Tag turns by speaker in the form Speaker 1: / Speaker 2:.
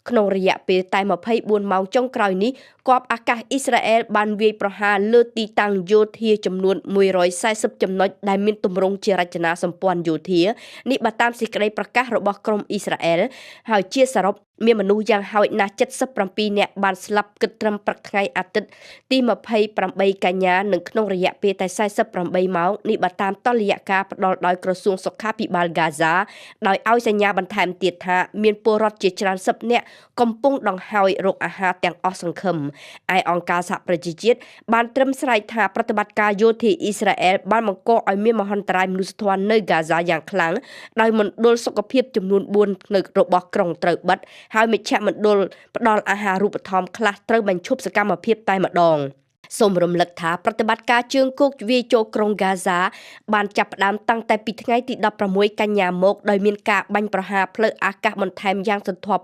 Speaker 1: ក្នុងរយៈពេលតែ24ម៉ោងចុងក្រោយនេះគប់អាកាសអ៊ីស្រាអែលបានវាយប្រហារលើទីតាំងយោធាចំនួន140ចំណុចដែលមានទម្រង់ជារចនាសម្ព័ន្ធយោធានេះបើតាមសេចក្តីប្រកាសរបស់ក្រមអ៊ីស្រាអែលហើយជាសរុបមានមនុស្សយ៉ាងហោចណាស់77នាក់បានស្លាប់គិតត្រឹមព្រឹកថ្ងៃអាទិត្យទី28កញ្ញានិងក្នុងរយៈពេលតែ48ម៉ោងនេះបើតាមតុល្យការផ្ដល់ដោយក្រសួងសុខាភិបាលហ្គាហ្សាដោយឲ្យសញ្ញាបន្ថែមទៀតថាមានពលរដ្ឋជាច្រើនសិបនាក់កំពុងដង្ហើយរកអាហារទាំងអស់សង្ឃឹមឯអង្គការសហប្រជាជាតិបានត្រឹមស្រែកថាប្រតិបត្តិការយោធាអ៊ីស្រាអែលបានបង្កឲ្យមានមហន្តរាយមនុស្សធម៌នៅហ្គាហ្សាយ៉ាងខ្លាំងដោយមណ្ឌលសុខភាពចំនួន4នៅរបស់ក្រុងត្រូវបិទហើយមជ្ឈមណ្ឌលផ្ដល់អាហារូបត្ថម្ភខ្លះត្រូវបញ្ឈប់សកម្មភាពតែម្ដងសូមរំលឹកថាប្រតិបត្តិការជើងគោកវាយចូលក្រុងហ្គាហ្សាបានចាប់ផ្ដើមតាំងតែពីថ្ងៃទី16កញ្ញាមកដោយមានការបាញ់ប្រហារផ្លូវអាកាសបន្ថែមយ៉ាងសន្ធប់